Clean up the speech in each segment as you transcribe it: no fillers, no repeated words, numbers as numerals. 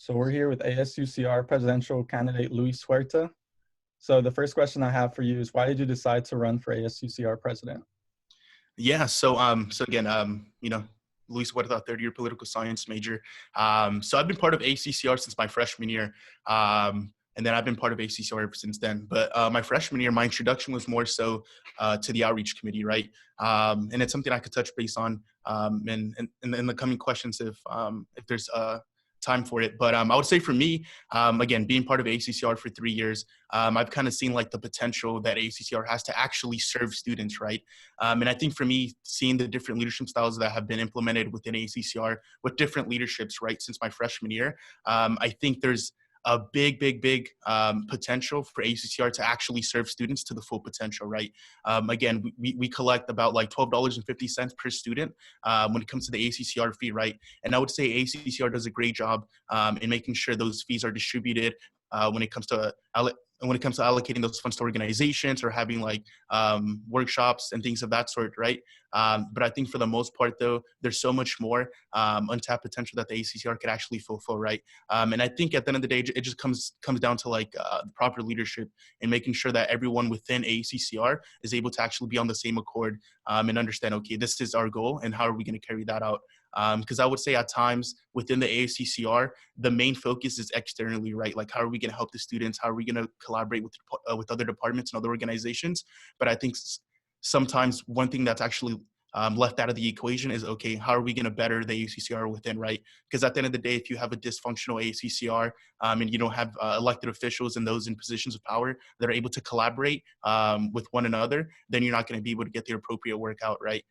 So we're here with ASUCR presidential candidate Luis Huerta. So the first question I have for you is, why did you decide to run for ASUCR president? Yeah. So again, Luis Huerta, third-year political science major. So I've been part of ACCR since my freshman year, and then I've been part of ACCR ever since then. But my freshman year, my introduction was more so to the outreach committee, right? And it's something I could touch base on in the coming questions if there's time for it. But I would say for me, again, being part of ACCR for 3 years, I've kind of seen like the potential that ACCR has to actually serve students, right? And I think for me, seeing the different leadership styles that have been implemented within ACCR with different leaderships, right, since my freshman year, I think there's a big potential for ACCR to actually serve students to the full potential, right? Again, we collect about like $12.50 per student when it comes to the ACCR fee, right? And I would say ACCR does a great job in making sure those fees are distributed when it comes to allocating those funds to organizations or having like workshops and things of that sort, right? But I think for the most part, though, there's so much more untapped potential that the ACCR could actually fulfill, right? And I think at the end of the day, it just comes down to like the proper leadership and making sure that everyone within ACCR is able to actually be on the same accord and understand, okay, this is our goal and how are we going to carry that out? Because I would say at times within the ASUCR, the main focus is externally, right? Like, how are we going to help the students? How are we going to collaborate with other departments and other organizations? But I think sometimes one thing that's actually left out of the equation is, okay, how are we going to better the ACCR within, right? Because at the end of the day, if you have a dysfunctional ACCR and you don't have elected officials and those in positions of power that are able to collaborate with one another, then you're not going to be able to get the appropriate work out, right?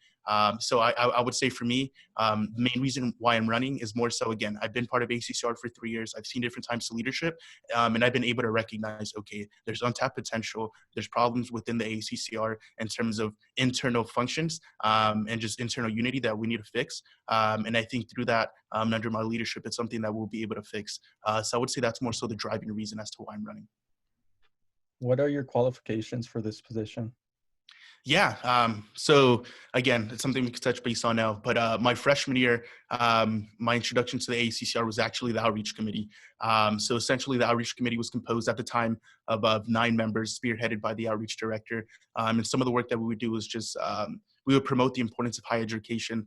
So I would say for me, the main reason why I'm running is more so, again, I've been part of ACCR for 3 years. I've seen different types of leadership, and I've been able to recognize, okay, there's untapped potential. There's problems within the ACCR in terms of internal functions and just internal unity that we need to fix. And I think through that, under my leadership, it's something that we'll be able to fix. So I would say that's more so the driving reason as to why I'm running. What are your qualifications for this position? Yeah. So again, it's something we could touch base on now. But my freshman year, my introduction to the ACCR was actually the outreach committee. So essentially, the outreach committee was composed at the time of 9 members, spearheaded by the outreach director. And some of the work that we would do was just we would promote the importance of higher education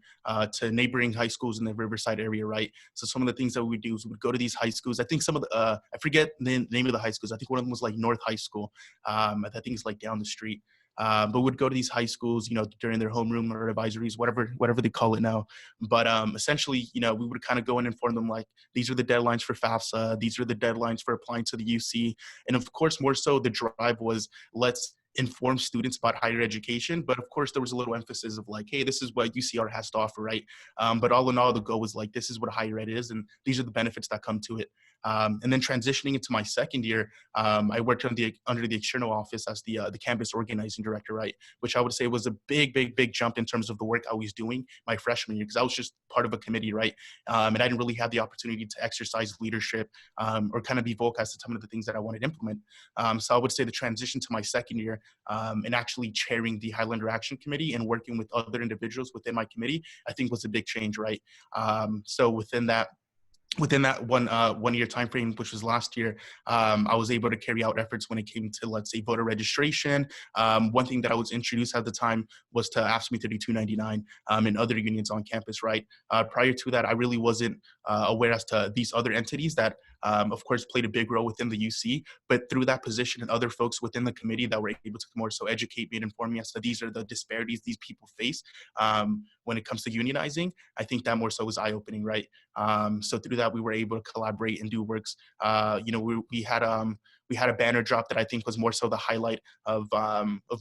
to neighboring high schools in the Riverside area, right? So some of the things that we would do is we would go to these high schools. I think some of the I forget the name of the high schools. I think one of them was like North High School. I think it's like down the street. But would go to these high schools, during their homeroom or advisories, whatever they call it now. But essentially, we would kind of go and inform them like, these are the deadlines for FAFSA, these are the deadlines for applying to the UC, and of course, more so the drive was let's inform students about higher education. But of course, there was a little emphasis of like, hey, this is what UCR has to offer, right? But all in all, the goal was like, this is what higher ed is, and these are the benefits that come to it. And then transitioning into my second year, I worked under the external office as the campus organizing director, right? Which I would say was a big jump in terms of the work I was doing my freshman year, because I was just part of a committee, right? And I didn't really have the opportunity to exercise leadership or kind of be vocal as to some of the things that I wanted to implement. So I would say the transition to my second year and actually chairing the Highlander Action Committee and working with other individuals within my committee, I think was a big change, right? So within that 1 year time frame, which was last year, I was able to carry out efforts when it came to, let's say, voter registration. One thing that I was introduced at the time was to AFSCME 3299 and other unions on campus, right? Prior to that, I really wasn't aware as to these other entities that, of course, played a big role within the UC. But through that position and other folks within the committee that were able to more so educate me and inform me as to these are the disparities these people face when it comes to unionizing, I think that more so was eye-opening, right? So through that, we were able to collaborate and do works. We had a banner drop that I think was more so the highlight of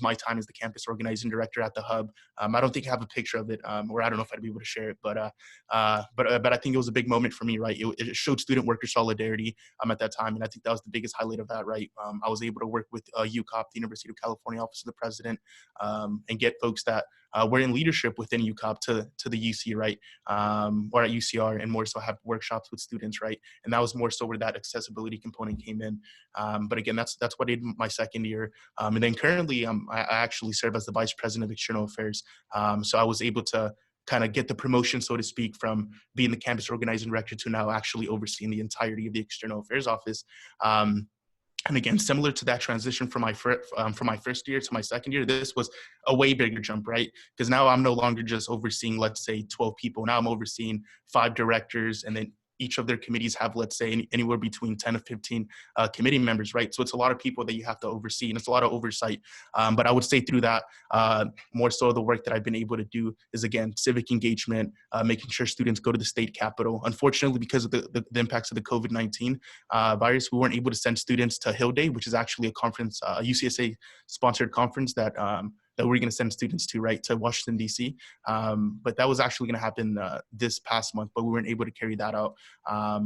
my time as the campus organizing director at the Hub. I don't think I have a picture of it, or I don't know if I'd be able to share it, but I think it was a big moment for me, right? It showed student worker solidarity at that time, and I think that was the biggest highlight of that, right? I was able to work with UCOP, the University of California Office of the President, and get folks that were in leadership within UCOP to the UC, right? Or at UCR, and more so have workshops with students, right? And that was more so where that accessibility component came in. But again, that's what I did my second year. And then currently, I actually serve as the Vice President of External Affairs. So I was able to kind of get the promotion, so to speak, from being the campus organizing director to now actually overseeing the entirety of the external affairs office. And again, similar to that transition from my first year to my second year, this was a way bigger jump, right? Because now I'm no longer just overseeing, let's say, 12 people. Now I'm overseeing 5 directors, and then each of their committees have, let's say, anywhere between 10 to 15 committee members, right? So it's a lot of people that you have to oversee, and it's a lot of oversight. But I would say through that, more so the work that I've been able to do is, again, civic engagement, making sure students go to the state capitol. Unfortunately, because of the impacts of the COVID-19 virus, we weren't able to send students to Hill Day, which is actually a conference, a UCSA-sponsored conference that we're going to send students to, right, to Washington, D.C. But that was actually going to happen this past month, but we weren't able to carry that out.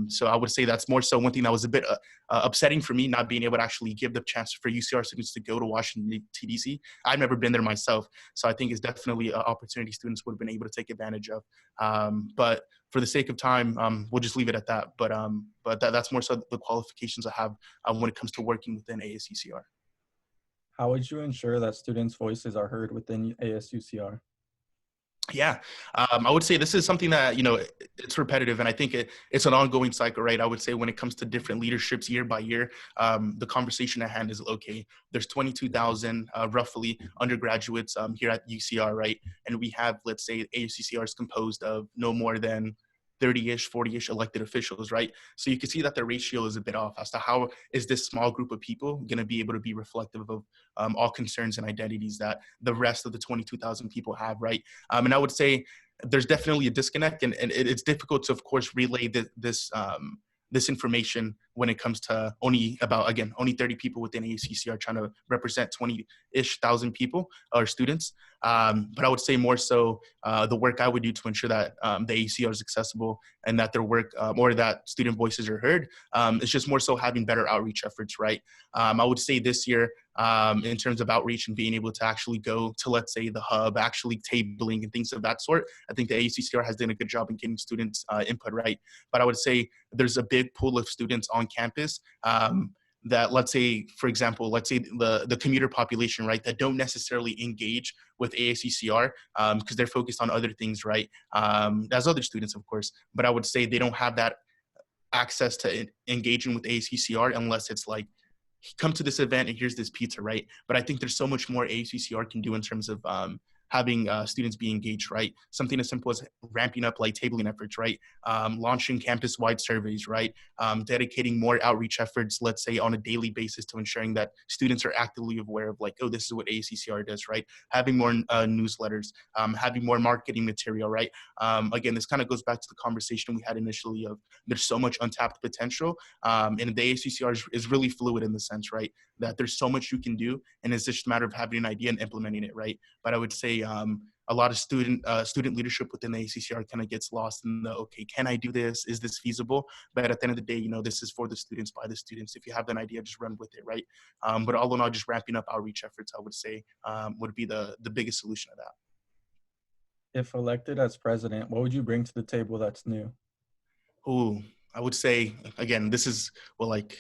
So I would say that's more so one thing that was a bit upsetting for me, not being able to actually give the chance for UCR students to go to Washington, D.C. I've never been there myself, so I think it's definitely an opportunity students would have been able to take advantage of. But for the sake of time, we'll just leave it at that. But that's more so the qualifications I have when it comes to working within ASUCR. How would you ensure that students' voices are heard within ASUCR? Yeah, I would say this is something that, it's repetitive, and I think it's an ongoing cycle, right? I would say when it comes to different leaderships year by year, the conversation at hand is, okay, there's 22,000 roughly undergraduates here at UCR, right? And we have, let's say, ASUCR is composed of no more than 30-ish, 40-ish elected officials, right? So you can see that the ratio is a bit off as to how is this small group of people going to be able to be reflective of all concerns and identities that the rest of the 22,000 people have, right? And I would say there's definitely a disconnect, and it's difficult to, of course, relay this information when it comes to only 30 people within ASUCR trying to represent 20-ish thousand people or students. But I would say more so the work I would do to ensure that the ASUCR is accessible and that their work or that student voices are heard. It's just more so having better outreach efforts, right? I would say this year, in terms of outreach and being able to actually go to, let's say, the hub, actually tabling and things of that sort, I think the ASUCR has done a good job in getting students input, right? But I would say there's a big pool of students on campus that, let's say, for example, let's say the commuter population, right, that don't necessarily engage with ASUCR because they're focused on other things, right, as other students, of course. But I would say they don't have that access to engaging with ASUCR unless it's like, come to this event and here's this pizza, right? But I think there's so much more ASUCR can do in terms of having students be engaged, right? Something as simple as ramping up like tabling efforts, right? Launching campus-wide surveys, right? Dedicating more outreach efforts, let's say on a daily basis, to ensuring that students are actively aware of like, oh, this is what ASUCR does, right? Having more newsletters, having more marketing material, right? Again, this kind of goes back to the conversation we had initially of there's so much untapped potential, and the ASUCR is really fluid in the sense, right? That there's so much you can do, and it's just a matter of having an idea and implementing it, right? But I would say a lot of student leadership within the ACCR kind of gets lost in the, okay, can I do this? Is this feasible? But at the end of the day, this is for the students, by the students. If you have an idea, just run with it, right? But all in all, just ramping up outreach efforts, I would say, would be the biggest solution to that. If elected as president, what would you bring to the table that's new? Oh, I would say, again, this is, well, like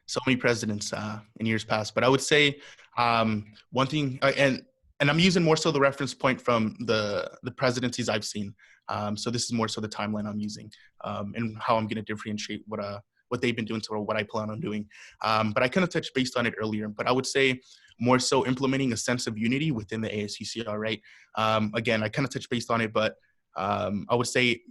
so many presidents in years past, but I would say one thing, and I'm using more so the reference point from the presidencies I've seen. So this is more so the timeline I'm using and how I'm going to differentiate what they've been doing to or what I plan on doing. But I kind of touched based on it earlier, but I would say more so implementing a sense of unity within the ASUCR, right? Again, I kind of touched based on it, but I would say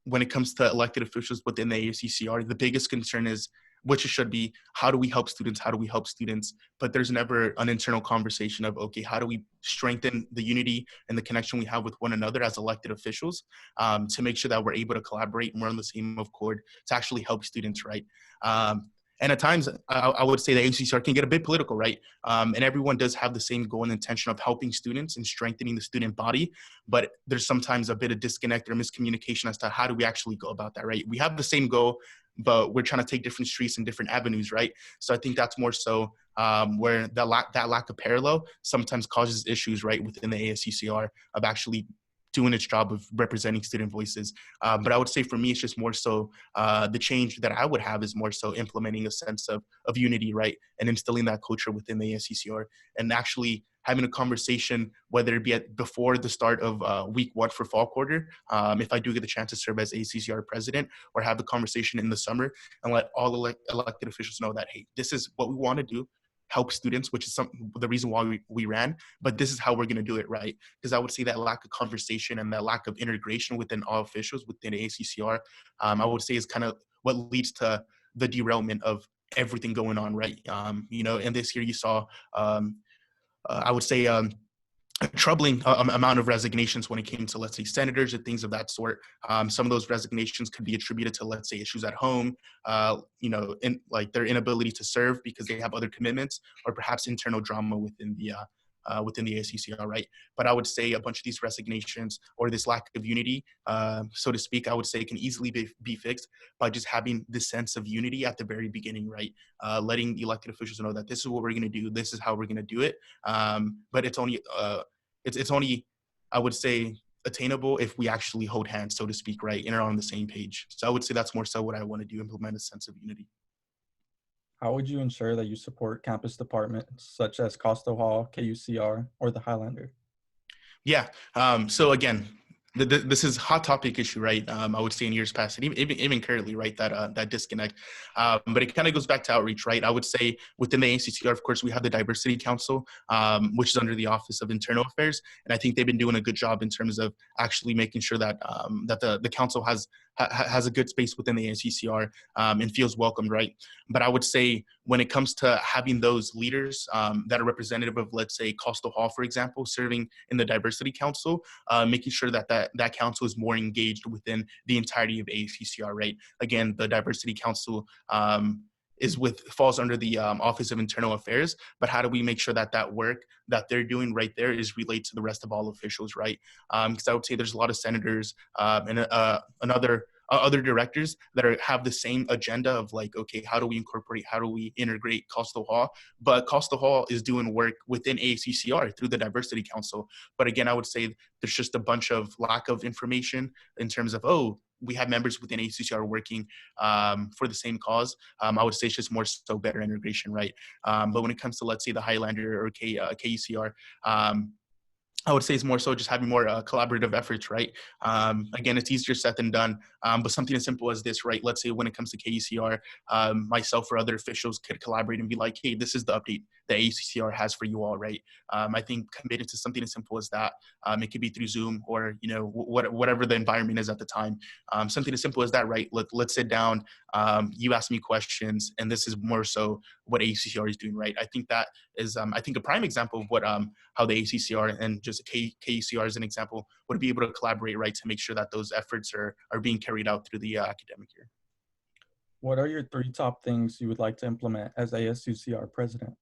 when it comes to elected officials within the ASUCR, the biggest concern is, which it should be, how do we help students? How do we help students? But there's never an internal conversation of, okay, how do we strengthen the unity and the connection we have with one another as elected officials to make sure that we're able to collaborate and we're on the same accord to actually help students, right? And at times, I would say the ACCR can get a bit political, right? And everyone does have the same goal and intention of helping students and strengthening the student body, but there's sometimes a bit of disconnect or miscommunication as to how do we actually go about that, right? We have the same goal, but we're trying to take different streets and different avenues, right? So I think that's more so where that lack of parallel sometimes causes issues, right, within the ASUCR of actually doing its job of representing student voices. But I would say for me, it's just more so the change that I would have is more so implementing a sense of unity, right? And instilling that culture within the ASUCR and actually having a conversation, whether it be before the start of week 1 for fall quarter, if I do get the chance to serve as ASUCR president, or have the conversation in the summer and let all elected officials know that, hey, this is what we want to do, help students, which is the reason why we ran, but this is how we're going to do it, right? Because I would say that lack of conversation and that lack of integration within all officials within ASUCR, I would say is kind of what leads to the derailment of everything going on, right? And this year you saw, I would say, a troubling amount of resignations when it came to, let's say, senators and things of that sort. Some of those resignations could be attributed to, let's say, issues at home, in like their inability to serve because they have other commitments, or perhaps internal drama within the ASUCR, right? But I would say a bunch of these resignations or this lack of unity, so to speak, I would say can easily be fixed by just having this sense of unity at the very beginning, right? Letting elected officials know that this is what we're going to do, this is how we're going to do it. But it's only, I would say, attainable if we actually hold hands, so to speak, right? And are on the same page. So I would say that's more so what I want to do, implement a sense of unity. How would you ensure that you support campus departments such as Coastal Hall, KUCR, or the Highlander? Yeah. So again, this is a hot topic issue, right? I would say in years past, and even currently, right? That disconnect. But it kind of goes back to outreach, right? I would say within the ACCR, of course, we have the Diversity Council, which is under the Office of Internal Affairs, and I think they've been doing a good job in terms of actually making sure that the council has a good space within the ACCR and feels welcomed, right? But I would say when it comes to having those leaders that are representative of, let's say, Coastal Hall, for example, serving in the Diversity Council, making sure that council is more engaged within the entirety of ASUCR, right? Again, the Diversity Council falls under the Office of Internal Affairs, but how do we make sure that work that they're doing right there is relayed to the rest of all officials, right? Because I would say there's a lot of senators and other directors that have the same agenda of like, okay, how do we integrate Coastal Hall? But Coastal Hall is doing work within ACCR through the Diversity Council. But again, I would say there's just a bunch of lack of information in terms of, we have members within ACCR working for the same cause. I would say it's just more so better integration, right? But when it comes to, let's say, the Highlander or KUCR, I would say it's more so just having more collaborative efforts, right? Again, it's easier said than done, but something as simple as this, right? Let's say when it comes to KUCR, myself or other officials could collaborate and be like, hey, this is the update that ACCR has for you all, right? I think committed to something as simple as that. It could be through Zoom or, whatever the environment is at the time. Something as simple as that, right? Let's sit down, you ask me questions, and this is more so what ACCR is doing, right? I think that is, I think, a prime example of what how the ACCR and just KUCR as an example would be able to collaborate, right, to make sure that those efforts are being carried out through the academic year. What are your 3 top things you would like to implement as ASUCR president?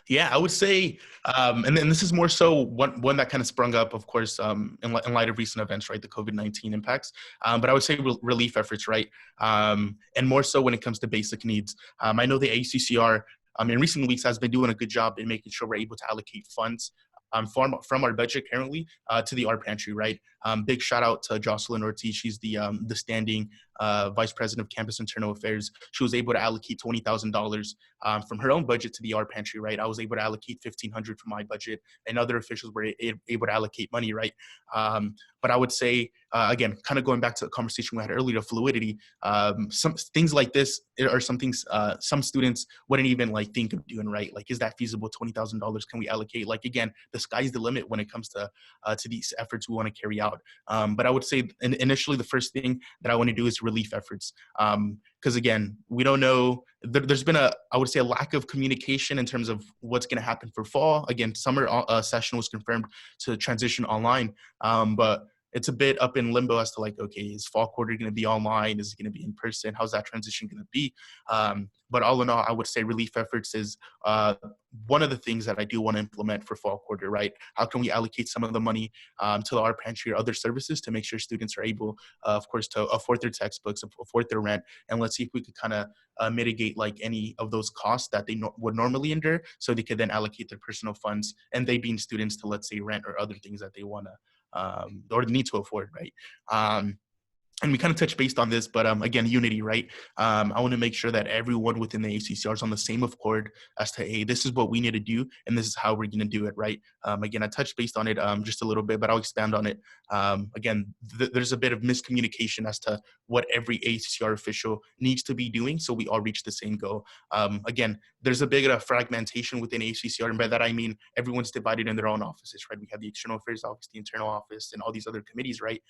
Yeah, I would say, and then this is more so one that kind of sprung up, of course, in light of recent events, right, the COVID-19 impacts. But I would say relief efforts, right, and more so when it comes to basic needs. I know the ACCR in recent weeks has been doing a good job in making sure we're able to allocate funds from our budget currently to the art pantry, right? Big shout out to Jocelyn Ortiz. She's the standing vice president of campus internal affairs. She was able to allocate $20,000 from her own budget to the art pantry, right? I was able to allocate $1,500 from my budget, and other officials were able to allocate money, right? But I would say, again, kind of going back to the conversation we had earlier, fluidity, some things like this are some things some students wouldn't even like think of doing, right? Like, is that feasible? $20,000, can we allocate? Like, again, the sky's the limit when it comes to these efforts we want to carry out. But I would say initially the first thing that I want to do is relief efforts. Because again, we don't know, there's been I would say a lack of communication in terms of what's going to happen for fall. Again, summer session was confirmed to transition online, but it's a bit up in limbo as to like, okay, is fall quarter going to be online? Is it going to be in person? How's that transition going to be? But all in all, I would say relief efforts is one of the things that I do want to implement for fall quarter, right? How can we allocate some of the money to the art pantry or other services to make sure students are able, of course, to afford their textbooks, afford their rent, and let's see if we could kind of mitigate like any of those costs that they would normally endure, so they could then allocate their personal funds, and they being students, to, let's say, rent or other things that they want to or need to afford, right? and we kind of touched based on this, but again, unity, right? I want to make sure that everyone within the ACCR is on the same accord as to, hey, this is what we need to do, and this is how we're going to do it, right? Again, I touched based on it just a little bit, but I'll expand on it. Again, there's a bit of miscommunication as to what every ACCR official needs to be doing, so we all reach the same goal. Again, there's a big fragmentation within ACCR, and by that I mean everyone's divided in their own offices, right? We have the external affairs office, the internal office, and all these other committees, right?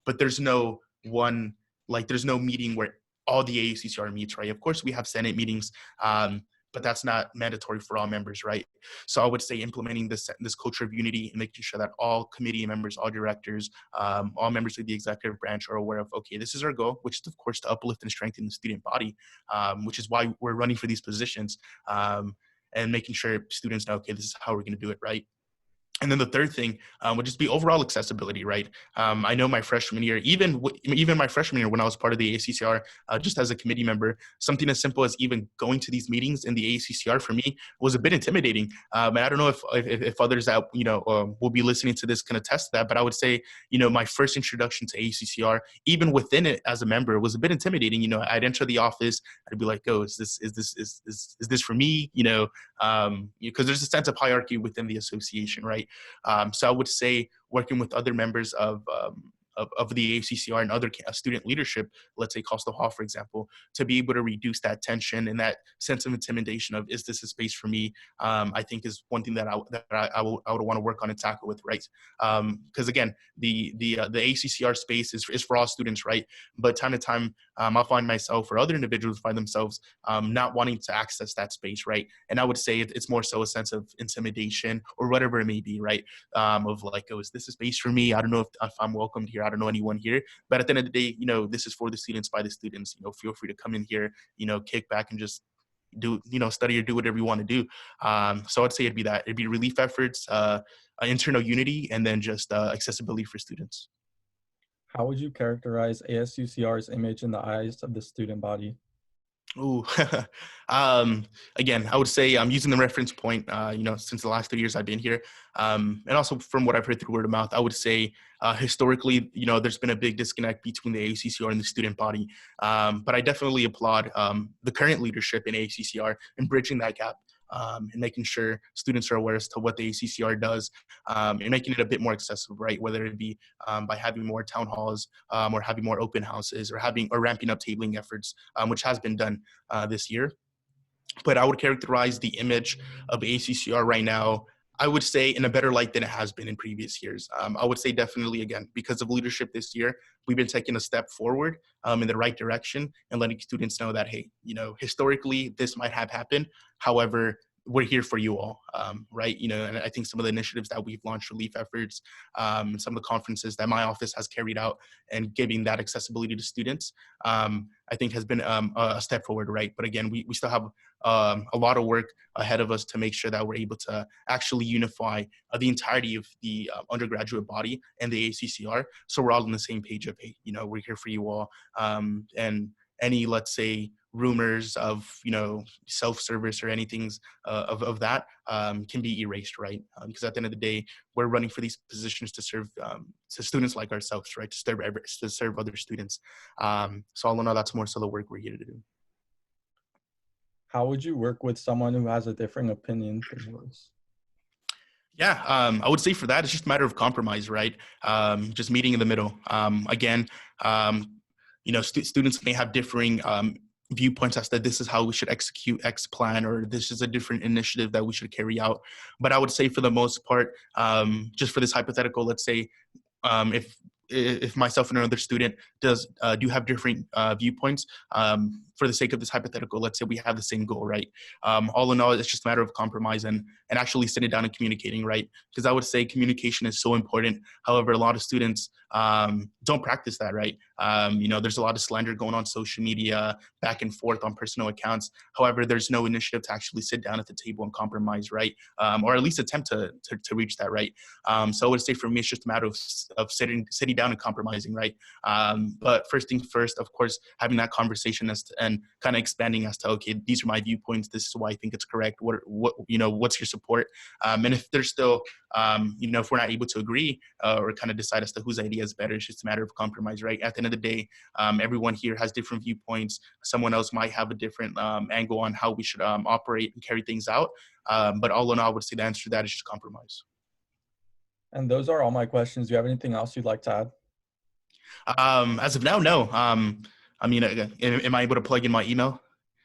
But there's no one, like there's no meeting where all the AACCR meets, right? Of course, we have Senate meetings, but that's not mandatory for all members, right? So I would say implementing this culture of unity and making sure that all committee members, all directors, all members of the executive branch are aware of, okay, this is our goal, which is of course to uplift and strengthen the student body, which is why we're running for these positions, and making sure students know, okay, this is how we're going to do it, right? And then the third thing would just be overall accessibility, right? I know my freshman year, even my freshman year when I was part of the ACCR, just as a committee member, something as simple as even going to these meetings in the ACCR for me was a bit intimidating. And I don't know if others that, will be listening to this can attest to that, but I would say, my first introduction to ACCR, even within it as a member, was a bit intimidating. I'd enter the office, I'd be like, oh, is this for me? Because there's a sense of hierarchy within the association, right? So I would say working with other members of the ACCR and other student leadership, let's say Coastal Hall, for example, to be able to reduce that tension and that sense of intimidation of, is this a space for me? I think is one thing that I would want to work on and tackle with, right? Because again, the ACCR space is for all students, right? But time to time, I'll find myself or other individuals find themselves not wanting to access that space, right? And I would say it's more so a sense of intimidation or whatever it may be, right? Of like, oh, is this a space for me? I don't know if I'm welcomed here. I don't know anyone here. But at the end of the day, this is for the students, by the students. Feel free to come in here, kick back and just do, study or do whatever you want to do. So I'd say it'd be relief efforts, internal unity, and then just accessibility for students. How would you characterize ASUCR's image in the eyes of the student body? Ooh, again, I would say I'm using the reference point, since the last 3 years I've been here. And also from what I've heard through word of mouth, I would say historically, there's been a big disconnect between the ACCR and the student body. But I definitely applaud the current leadership in ACCR in bridging that gap. And making sure students are aware as to what the ACCR does, and making it a bit more accessible, right? Whether it be by having more town halls, or having more open houses, or ramping up tabling efforts, which has been done this year. But I would characterize the image of ACCR right now, I would say, in a better light than it has been in previous years. I would say definitely, again, because of leadership this year, we've been taking a step forward in the right direction and letting students know that, hey, historically, this might have happened. However, we're here for you all, right? And I think some of the initiatives that we've launched, relief efforts, some of the conferences that my office has carried out and giving that accessibility to students, I think has been a step forward, right? But again, we still have a lot of work ahead of us to make sure that we're able to actually unify the entirety of the undergraduate body and the ACCR, so we're all on the same page of, hey, we're here for you all, and any, let's say, rumors of self-service or anything of that can be erased, right? Because at the end of the day, we're running for these positions to serve to students like ourselves, right? To serve other students. So all in all, that's more so the work we're here to do. How would you work with someone who has a differing opinion than yours? Yeah, I would say for that, it's just a matter of compromise, right? Just meeting in the middle. Again, students may have differing viewpoints as to this is how we should execute X plan, or this is a different initiative that we should carry out. But I would say for the most part, just for this hypothetical, let's say if myself and another student do have different viewpoints, for the sake of this hypothetical, let's say we have the same goal, right? All in all, it's just a matter of compromise and actually sitting down and communicating, right? Because I would say communication is so important. However, a lot of students don't practice that, right? There's a lot of slander going on social media, back and forth on personal accounts. However, there's no initiative to actually sit down at the table and compromise, right? Or at least attempt to reach that, right? So I would say for me, it's just a matter of sitting down and compromising, right? But first thing first, of course, having that conversation and kind of expanding as to, okay, these are my viewpoints. This is why I think it's correct. What's your support? And if there's still, if we're not able to agree or kind of decide as to whose idea is better, it's just a matter of compromise, right? At the end of the day, everyone here has different viewpoints. Someone else might have a different angle on how we should operate and carry things out. But all in all, I would say the answer to that is just compromise. And those are all my questions. Do you have anything else you'd like to add? As of now, no. Am I able to plug in my email?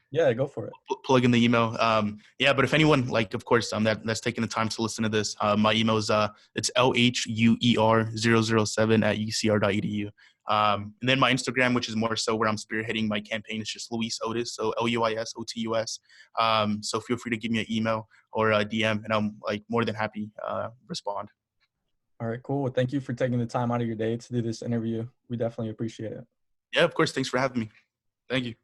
Yeah, go for it. Plug in the email. But if anyone, like, of course, that's taking the time to listen to this, my email is it's LHUER007@UCR.edu. And then my Instagram, which is more so where I'm spearheading my campaign, is just Luis Otis, so LuisOtus. So feel free to give me an email or a DM, and I'm like more than happy respond. All right, cool. Thank you for taking the time out of your day to do this interview. We definitely appreciate it. Yeah, of course. Thanks for having me. Thank you.